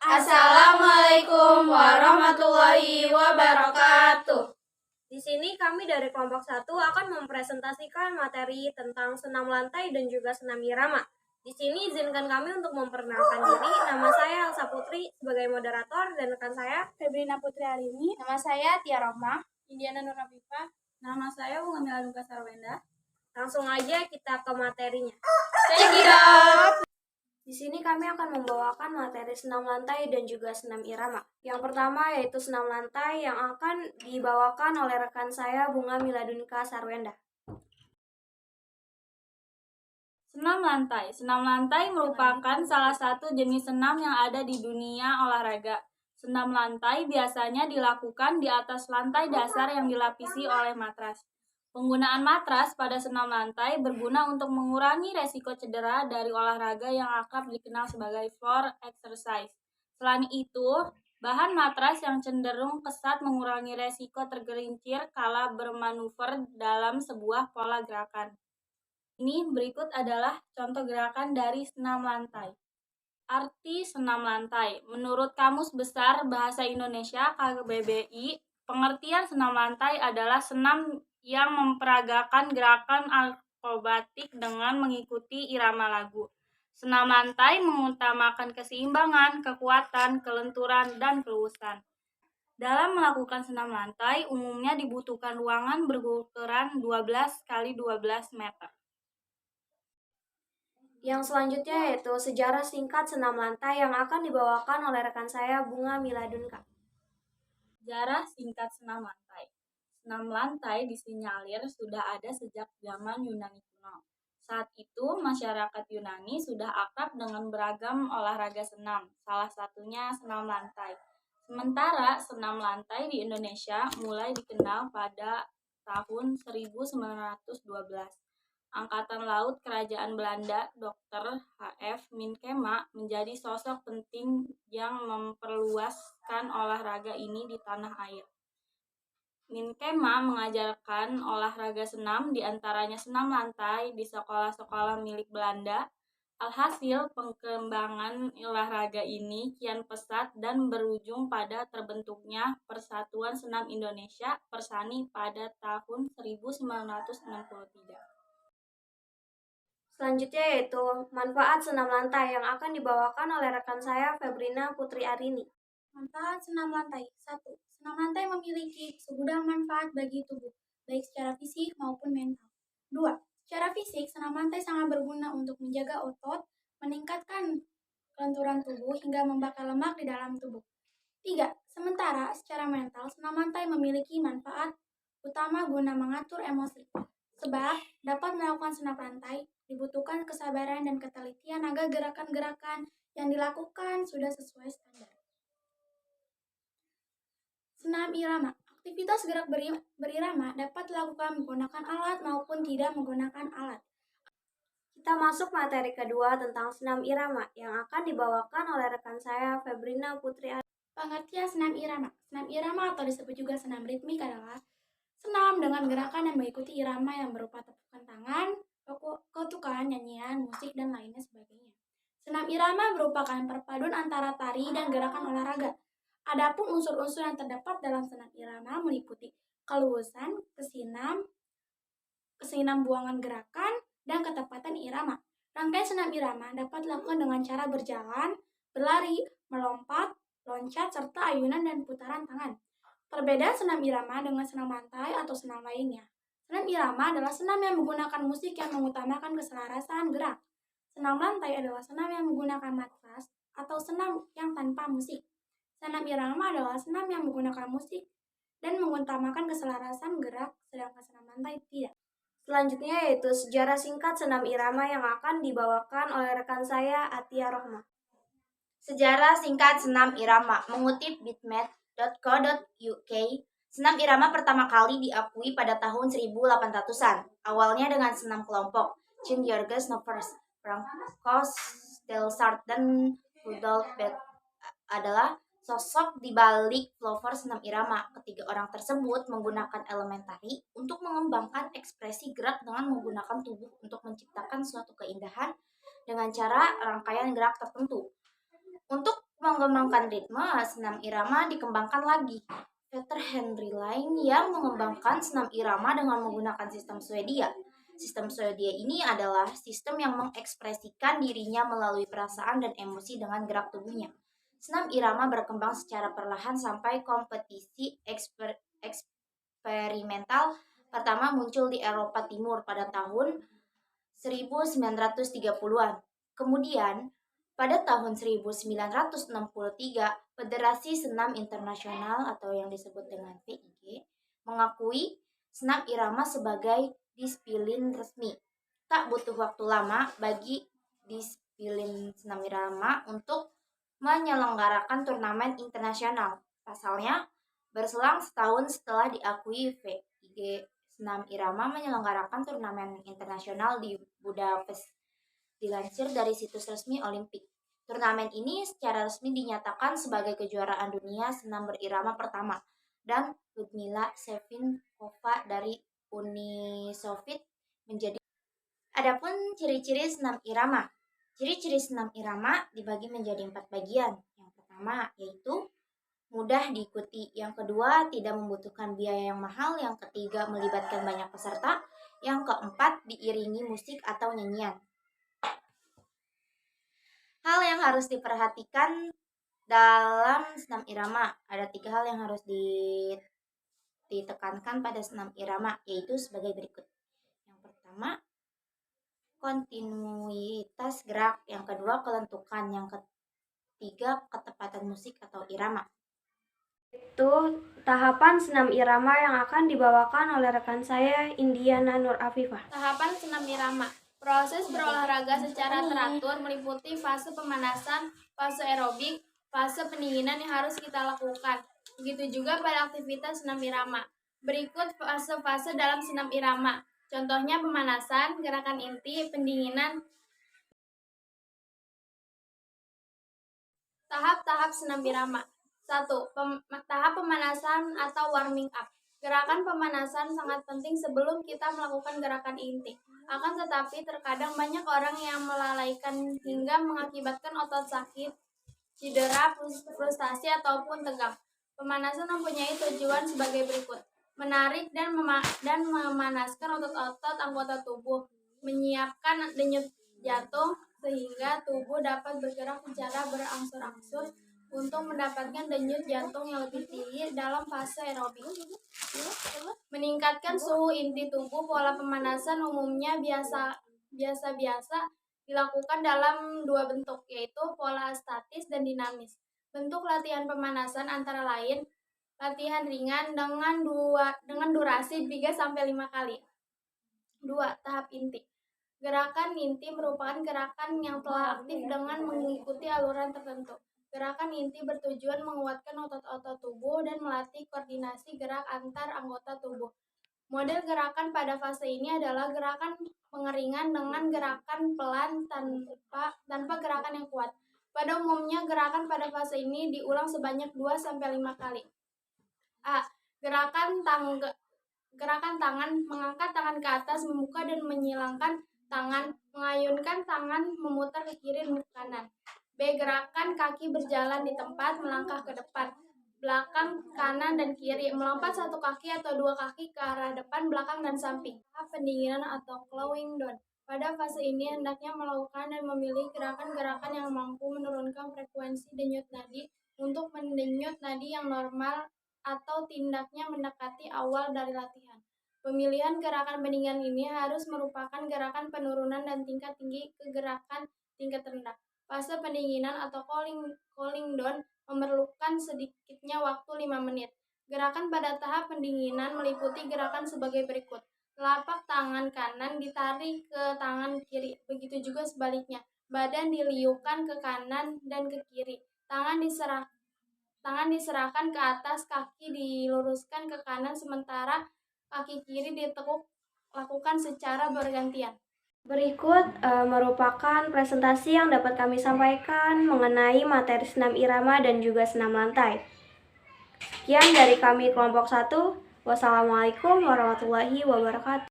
Assalamualaikum warahmatullahi wabarakatuh. Di sini kami dari kelompok 1 akan mempresentasikan materi tentang senam lantai dan juga senam irama. Di sini izinkan kami untuk memperkenalkan diri. Nama saya Elsa Putri sebagai moderator dan rekan saya Febrina Putri Arini. Nama saya Tia Rohmah. Indiana Nur Afifah. Nama saya Bunga Miladuka Sarwenda. Langsung aja kita ke materinya. Check it out. Di sini kami akan membawakan materi senam lantai dan juga senam irama. Yang pertama yaitu senam lantai yang akan dibawakan oleh rekan saya Bunga Miladuka Sarwenda. Senam lantai. Senam lantai merupakan salah satu jenis senam yang ada di dunia olahraga. Senam lantai biasanya dilakukan di atas lantai dasar yang dilapisi oleh matras. Penggunaan matras pada senam lantai berguna untuk mengurangi resiko cedera dari olahraga yang akrab dikenal sebagai floor exercise. Selain itu, bahan matras yang cenderung kesat mengurangi resiko tergelincir kala bermanuver dalam sebuah pola gerakan. Ini berikut adalah contoh gerakan dari senam lantai. Arti senam lantai. Menurut Kamus Besar Bahasa Indonesia KBBI, pengertian senam lantai adalah senam yang memperagakan gerakan akrobatik dengan mengikuti irama lagu. Senam lantai mengutamakan keseimbangan, kekuatan, kelenturan, dan keluasan. Dalam melakukan senam lantai, umumnya dibutuhkan ruangan berukuran 12 x 12 meter. Yang selanjutnya yaitu sejarah singkat senam lantai yang akan dibawakan oleh rekan saya Bunga Miladunka. Sejarah singkat senam lantai. Senam lantai disinyalir sudah ada sejak zaman Yunani kuno. Saat itu, masyarakat Yunani sudah akrab dengan beragam olahraga senam, salah satunya senam lantai. Sementara senam lantai di Indonesia mulai dikenal pada tahun 1912. Angkatan Laut Kerajaan Belanda, Dr. H.F. Minkema menjadi sosok penting yang memperluaskan olahraga ini di tanah air. Minkema mengajarkan olahraga senam, diantaranya senam lantai, di sekolah-sekolah milik Belanda. Alhasil, pengembangan olahraga ini kian pesat dan berujung pada terbentuknya Persatuan Senam Indonesia Persani pada tahun 1963. Selanjutnya yaitu manfaat senam lantai yang akan dibawakan oleh rekan saya Febrina Putri Arini. Manfaat senam lantai. 1. Senam lantai memiliki segudang manfaat bagi tubuh, baik secara fisik maupun mental. 2. Secara fisik, senam lantai sangat berguna untuk menjaga otot, meningkatkan kelenturan tubuh hingga membakar lemak di dalam tubuh. 3. Sementara secara mental, senam lantai memiliki manfaat utama guna mengatur emosi. Sebab dapat melakukan senam lantai dibutuhkan kesabaran dan ketelitian agar gerakan-gerakan yang dilakukan sudah sesuai standar. Senam irama. Aktivitas gerak berirama dapat dilakukan menggunakan alat maupun tidak menggunakan alat. Kita masuk materi kedua tentang senam irama yang akan dibawakan oleh rekan saya Febrina Putri Arini. Pengertian senam irama. Senam irama atau disebut juga senam ritmik adalah senam dengan gerakan yang mengikuti irama yang berupa tepukan tangan, ketukan, nyanyian, musik, dan lainnya sebagainya. Senam irama merupakan perpaduan antara tari dan gerakan olahraga. Adapun unsur-unsur yang terdapat dalam senam irama meliputi keluasan, kesinambungan gerakan, dan ketepatan irama. Rangkaian senam irama dapat dilakukan dengan cara berjalan, berlari, melompat, loncat, serta ayunan dan putaran tangan. Perbedaan senam irama dengan senam lantai atau senam lainnya. Senam irama adalah senam yang menggunakan musik yang mengutamakan keselarasan gerak. Senam lantai adalah senam yang menggunakan matras atau senam yang tanpa musik. Senam irama adalah senam yang menggunakan musik dan mengutamakan keselarasan gerak, sedangkan senam lantai tidak. Selanjutnya yaitu sejarah singkat senam irama yang akan dibawakan oleh rekan saya Tia Rohmah. Sejarah singkat senam irama. Mengutip bitmet.co.uk, senam irama pertama kali diakui pada tahun 1800-an. Awalnya dengan senam kelompok. Jean-Georges Novers, Francois Delsart, dan Rudolf Beck adalah sosok di balik flower senam irama. Ketiga orang tersebut menggunakan elemen tari untuk mengembangkan ekspresi gerak dengan menggunakan tubuh untuk menciptakan suatu keindahan dengan cara rangkaian gerak tertentu. Untuk mengembangkan ritme, senam irama dikembangkan lagi. Peter Henry Line yang mengembangkan senam irama dengan menggunakan sistem Swedia. Sistem Swedia ini adalah sistem yang mengekspresikan dirinya melalui perasaan dan emosi dengan gerak tubuhnya. Senam irama berkembang secara perlahan sampai kompetisi eksperimental pertama muncul di Eropa Timur pada tahun 1930-an. Kemudian, pada tahun 1963, Federasi Senam Internasional atau yang disebut dengan PIG mengakui senam irama sebagai disiplin resmi. Tak butuh waktu lama bagi disiplin senam irama untuk menyelenggarakan turnamen internasional. Pasalnya, berselang setahun setelah diakui PIG, senam irama menyelenggarakan turnamen internasional di Budapest. Dilansir dari situs resmi Olimpik. Turnamen ini secara resmi dinyatakan sebagai kejuaraan dunia senam berirama pertama dan Ludmila Sevinkova dari Uni Soviet menjadi. Adapun ciri-ciri senam irama. Ciri-ciri senam irama dibagi menjadi 4 bagian. Yang pertama yaitu mudah diikuti. Yang kedua, tidak membutuhkan biaya yang mahal. Yang ketiga, melibatkan banyak peserta. Yang keempat, diiringi musik atau nyanyian. Hal yang harus diperhatikan dalam senam irama. Ada 3 hal yang harus ditekankan pada senam irama, yaitu sebagai berikut. Yang pertama, kontinuitas gerak. Yang kedua, kelentukan. Yang ketiga, ketepatan musik atau irama. Itu tahapan senam irama yang akan dibawakan oleh rekan saya, Indiana Nur Afifah. Tahapan senam irama. Proses berolahraga secara teratur meliputi fase pemanasan, fase aerobik, fase pendinginan yang harus kita lakukan. Begitu juga pada aktivitas senam irama. Berikut fase-fase dalam senam irama. Contohnya pemanasan, gerakan inti, pendinginan. Tahap-tahap senam irama. 1. Tahap pemanasan atau warming up. Gerakan pemanasan sangat penting sebelum kita melakukan gerakan inti. Akan tetapi terkadang banyak orang yang melalaikan hingga mengakibatkan otot sakit, cedera, frustasi, ataupun tegang. Pemanasan mempunyai tujuan sebagai berikut. Menarik dan memanaskan otot-otot anggota tubuh. Menyiapkan denyut jantung sehingga tubuh dapat bergerak secara berangsur-angsur untuk mendapatkan denyut jantung yang lebih tinggi dalam fase aerobik. Meningkatkan suhu inti tubuh. Pola pemanasan umumnya biasa dilakukan dalam 2 bentuk, yaitu pola statis dan dinamis. Bentuk latihan pemanasan antara lain latihan ringan dengan durasi 3-5 kali. 2. Tahap inti. Gerakan inti merupakan gerakan yang telah aktif dengan mengikuti aluran tertentu. Gerakan inti bertujuan menguatkan otot-otot tubuh dan melatih koordinasi gerak antar anggota tubuh. Model gerakan pada fase ini adalah gerakan pengeringan dengan gerakan pelan tanpa gerakan yang kuat. Pada umumnya, gerakan pada fase ini diulang sebanyak 2-5 kali. A. Gerakan tangan, mengangkat tangan ke atas, membuka dan menyilangkan tangan, mengayunkan tangan, memutar ke kiri dan ke kanan. B. Gerakan kaki berjalan di tempat, melangkah ke depan, belakang, kanan, dan kiri, melompat 1 kaki atau 2 kaki ke arah depan, belakang, dan samping. Tahap pendinginan atau cooling down. Pada fase ini hendaknya melakukan dan memilih gerakan-gerakan yang mampu menurunkan frekuensi denyut nadi untuk mendenyut nadi yang normal atau tindaknya mendekati awal dari latihan. Pemilihan gerakan pendinginan ini harus merupakan gerakan penurunan dan tingkat tinggi ke gerakan tingkat rendah. Fase pendinginan atau cooling down memerlukan sedikitnya waktu 5 menit. Gerakan pada tahap pendinginan meliputi gerakan sebagai berikut. Telapak tangan kanan ditarik ke tangan kiri, begitu juga sebaliknya. Badan diliukan ke kanan dan ke kiri. Tangan diserahkan ke atas, kaki diluruskan ke kanan, sementara kaki kiri ditekuk. Lakukan secara bergantian. Berikut merupakan presentasi yang dapat kami sampaikan mengenai materi senam irama dan juga senam lantai. Sekian dari kami kelompok 1. Wassalamualaikum warahmatullahi wabarakatuh.